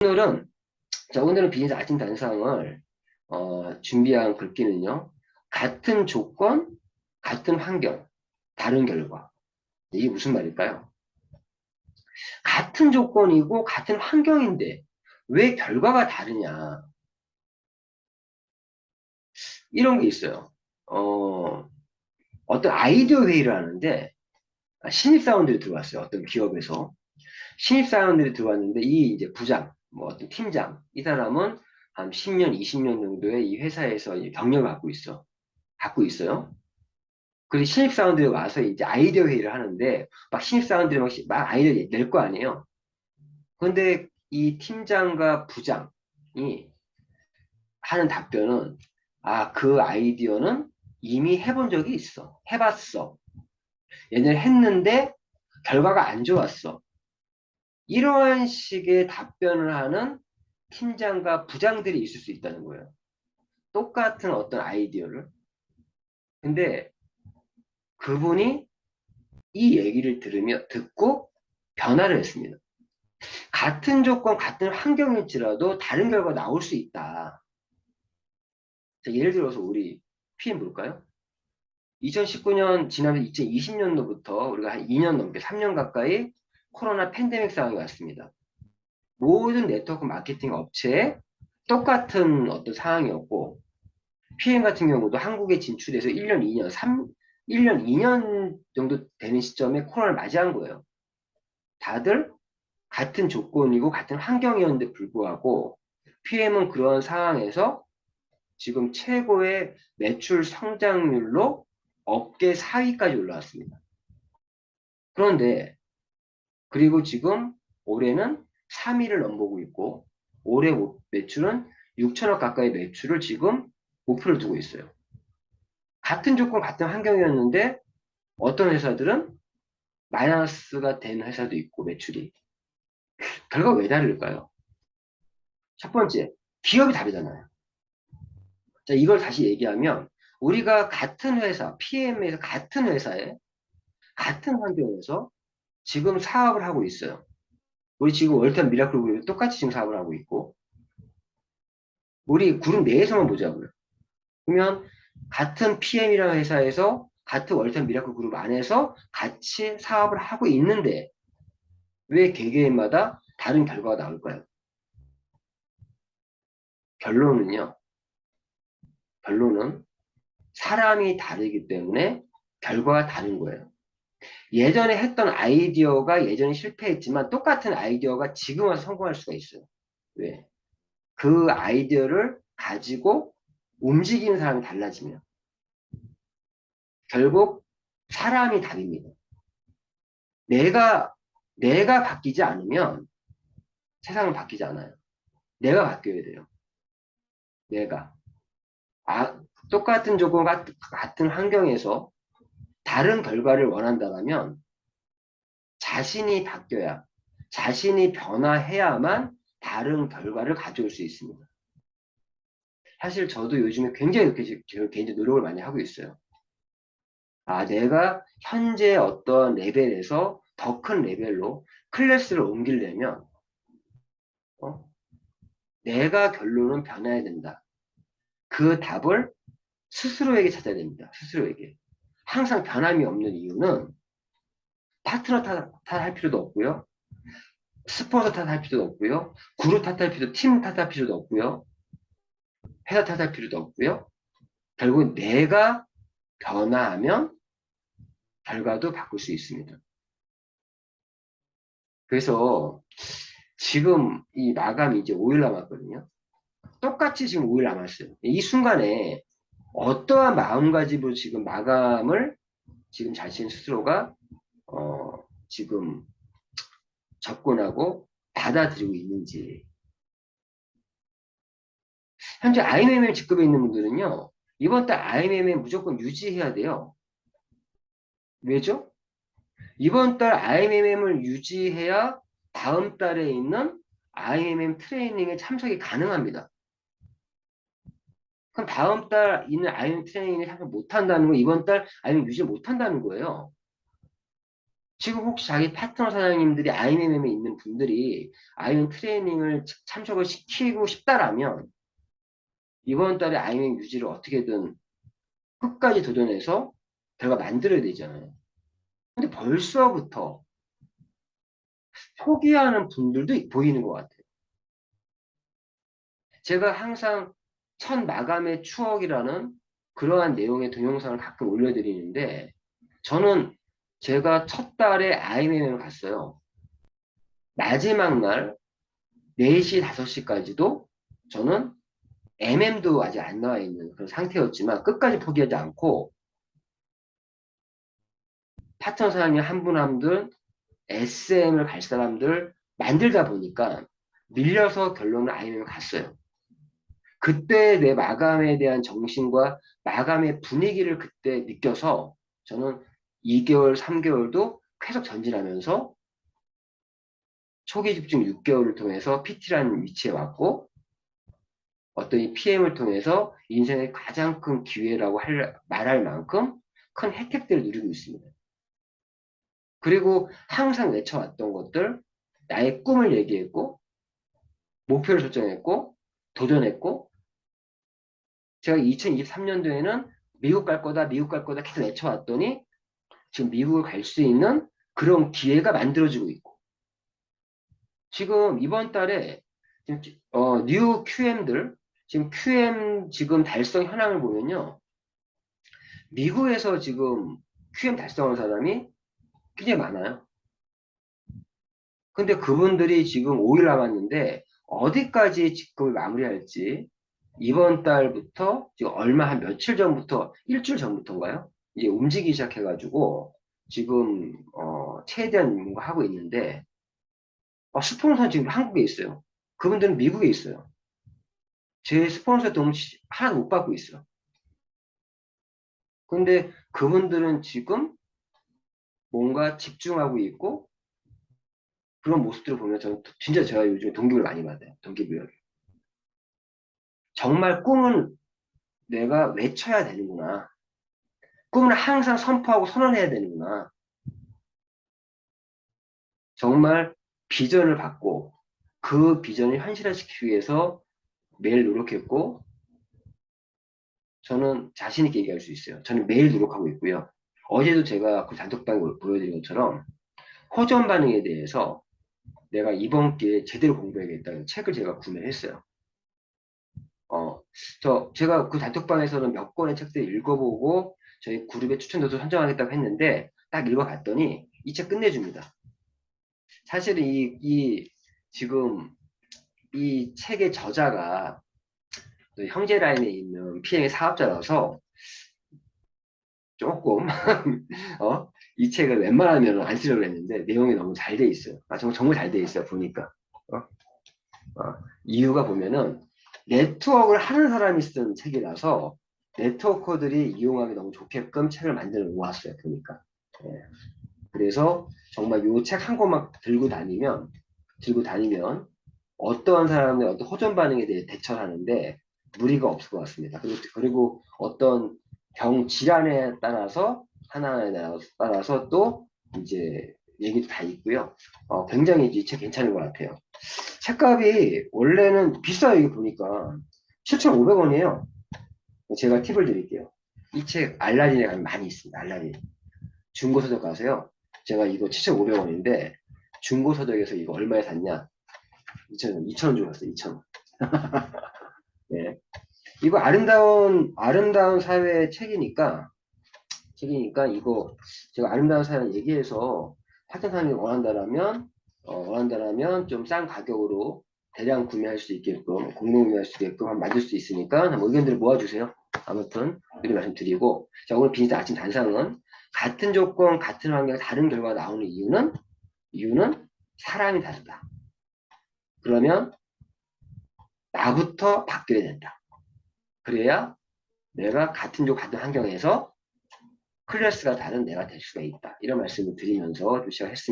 오늘은 오늘은 비즈니스 아침 단상을 준비한 글귀는요. 같은 조건, 같은 환경, 다른 결과. 이게 무슨 말일까요? 같은 조건이고 같은 환경인데 왜 결과가 다르냐? 이런 게 있어요. 어떤 아이디어 회의를 하는데 신입사원들이 들어왔어요. 어떤 기업에서. 신입사원들이 들어왔는데 이 이제 부장, 뭐 어떤 팀장, 이 사람은 한 10년, 20년 정도의 이 회사에서 이제 경력을 갖고 있어요. 그리고 신입사원들이 와서 이제 아이디어 회의를 하는데 막 신입사원들이 막 아이디어 낼 거 아니에요. 그런데 이 팀장과 부장이 하는 답변은 그 아이디어는 이미 해본 적이 있어. 해봤어. 예전에 했는데 결과가 안 좋았어. 이러한 식의 답변을 하는 팀장과 부장들이 있을 수 있다는 거예요. 똑같은 어떤 아이디어를. 근데 그분이 이 얘기를 듣고 변화를 했습니다. 같은 조건, 같은 환경일지라도 다른 결과가 나올 수 있다. 자, 예를 들어서 우리 PM 볼까요? 2019년 지나면 2020년도부터 우리가 한 2년 넘게 3년 가까이 코로나 팬데믹 상황이 왔습니다. 모든 네트워크 마케팅 업체에 똑같은 어떤 상황이었고 PM 같은 경우도 한국에 진출해서 1년, 2년, 1년, 2년 정도 되는 시점에 코로나를 맞이한 거예요. 다들 같은 조건이고 같은 환경이었는데 불구하고 PM은 그런 상황에서 지금 최고의 매출 성장률로 업계 4위까지 올라왔습니다. 그런데 그리고 지금 올해는 3위를 넘보고 있고 올해 매출은 6천억 가까이 매출을 지금 목표를 두고 있어요. 같은 조건 같은 환경이었는데 어떤 회사들은 마이너스가 된 회사도 있고 매출이 결과가 왜 다를까요? 첫 번째, 기업이 다르잖아요. 자, 이걸 다시 얘기하면 우리가 같은 회사, PM에서 같은 회사에 같은 환경에서 지금 사업을 하고 있어요. 우리 지금 월턴 미라클 그룹이 똑같이 지금 사업을 하고 있고 우리 그룹 내에서만 보자고요. 그러면 같은 PM이라는 회사에서 같은 월턴 미라클 그룹 안에서 같이 사업을 하고 있는데 왜 개개인마다 다른 결과가 나올까요? 결론은요. 결론은 사람이 다르기 때문에 결과가 다른 거예요. 예전에 했던 아이디어가 예전에 실패했지만 똑같은 아이디어가 지금 와서 성공할 수가 있어요. 왜? 그 아이디어를 가지고 움직이는 사람이 달라지면 결국 사람이 답입니다. 내가 내가 바뀌지 않으면 세상은 바뀌지 않아요. 내가 바뀌어야 돼요. 내가 똑같은 조건 같은 환경에서 다른 결과를 원한다면 자신이 바뀌어야 자신이 변화해야만 다른 결과를 가져올 수 있습니다. 사실 저도 요즘에 굉장히 이렇게 제가 개인적으로 노력을 많이 하고 있어요. 내가 현재 어떤 레벨에서 더 큰 레벨로 클래스를 옮기려면 어? 내가 결론은 변해야 된다. 그 답을 스스로에게 찾아야 됩니다. 스스로에게. 항상 변함이 없는 이유는 파트너 탓할 필요도 없고요. 스폰서 탓할 필요도 없고요. 그룹 탓할 필요도, 팀 탓할 필요도 없고요. 회사 탓할 필요도 없고요. 결국 내가 변화하면 결과도 바꿀 수 있습니다. 그래서 지금 이 마감이 이제 5일 남았거든요. 똑같이 지금 5일 남았어요. 이 순간에 어떠한 마음가짐으로 지금 마감을 지금 자신 스스로가 지금 접근하고 받아들이고 있는지. 현재 IMMM 직급에 있는 분들은요. 이번 달 IMMM 무조건 유지해야 돼요. 왜죠? 이번 달 IMMM을 유지해야 다음 달에 있는 IMM 트레이닝에 참석이 가능합니다. 그럼 다음 달 있는 IMM 트레이닝에 참석 못한다는 건 이번 달 IMM 유지 못한다는 거예요. 지금 혹시 자기 파트너 사장님들이 IMM에 있는 분들이 IMM 트레이닝을 참석을 시키고 싶다라면 이번 달에 IMM 유지를 어떻게든 끝까지 도전해서 결과 만들어야 되잖아요. 근데 벌써부터 포기하는 분들도 보이는 것 같아요. 제가 항상 첫 마감의 추억이라는 그러한 내용의 동영상을 가끔 올려드리는데 저는 제가 첫 달에 IMM을 갔어요. 마지막 날 4시, 5시까지도 저는 MM도 아직 안 나와 있는 그런 상태였지만 끝까지 포기하지 않고 파트너 사장님 한 분 한 분 SM을 갈 사람들 만들다 보니까 밀려서 결론을 IMM을 갔어요. 그때 내 마감에 대한 정신과 마감의 분위기를 그때 느껴서 저는 2개월, 3개월도 계속 전진하면서 초기 집중 6개월을 통해서 PT라는 위치에 왔고 어떤 이 PM을 통해서 인생의 가장 큰 기회라고 말할 만큼 큰 혜택들을 누리고 있습니다. 그리고 항상 외쳐왔던 것들, 나의 꿈을 얘기했고, 목표를 설정했고, 도전했고, 제가 2023년도에는 미국 갈 거다, 미국 갈 거다 계속 외쳐왔더니 지금 미국을 갈 수 있는 그런 기회가 만들어지고 있고, 지금 이번 달에 지금 뉴 QM들, 지금 QM 지금 달성 현황을 보면요. 미국에서 지금 QM 달성한 사람이 굉장히 많아요. 근데 그분들이 지금 5일 남았는데 어디까지 직급을 마무리할지 이번 달부터 지금 얼마 한 며칠 전부터 일주일 전부터인가요? 이제 움직이기 시작해가지고 지금 최대한 하고 있는데 스폰서는 지금 한국에 있어요. 그분들은 미국에 있어요. 제 스폰서 도움 하나도 못 받고 있어요. 근데 그분들은 지금 뭔가 집중하고 있고 그런 모습들을 보면 저는 진짜 제가 요즘에 동기부여를 많이 받아요. 동기부여를. 정말 꿈은 내가 외쳐야 되는구나. 꿈을 항상 선포하고 선언해야 되는구나. 정말 비전을 받고 그 비전을 현실화시키기 위해서 매일 노력했고 저는 자신 있게 얘기할 수 있어요. 저는 매일 노력하고 있고요. 어제도 제가 그 단톡방에 보여드린 것처럼 호전 반응에 대해서 내가 이번 기회에 제대로 공부해야겠다는 책을 제가 구매했어요. 어, 제가 그 단톡방에서는 몇 권의 책들을 읽어보고 저희 그룹에 추천도서 선정하겠다고 했는데 딱 읽어봤더니 이 책 끝내줍니다. 사실은 지금 이 책의 저자가 형제 라인에 있는 PM의 사업자라서 조금 이 책을 웬만하면 안 쓰려고 했는데 내용이 너무 잘 돼 있어요. 정말 잘 돼 있어요. 보니까. 어? 이유가 보면은 네트워크를 하는 사람이 쓴 책이라서 네트워커들이 이용하기 너무 좋게끔 책을 만들어 놓았어요. 보니까. 예. 그래서 정말 이 책 한 권만 들고 다니면 어떠한 사람의 어떤 호전 반응에 대해 대처를 하는데 무리가 없을 것 같습니다. 그리고 어떤 병 질환에 따라서 하나에 따라서 또 이제 얘기도 다 있고요. 굉장히 이 책 괜찮은 것 같아요. 책값이 원래는 비싸요. 이거 보니까 7,500원이에요. 제가 팁을 드릴게요. 이 책 알라딘에 가면 많이 있습니다. 알라딘. 중고서적 가세요. 제가 이거 7,500원인데 중고서적에서 이거 얼마에 샀냐? 2,000원 주고 샀어요. 2,000원. 네. 이거 아름다운 사회 책이니까 이거 제가 아름다운 사회 얘기해서 학생사님이 원한다라면 좀 싼 가격으로 대량 구매할 수 있게끔 공동 구매할 수 있게끔 한번 만들 수 있으니까 한번 의견들을 모아주세요. 아무튼 이렇게 말씀드리고 자 오늘 비즈니스 아침 단상은 같은 조건 같은 환경 다른 결과가 나오는 이유는 사람이 다르다. 그러면 나부터 바뀌어야 된다. 그래야 내가 같은 같은 환경에서 클래스가 다른 내가 될 수가 있다. 이런 말씀을 드리면서 좀 시작했습니다.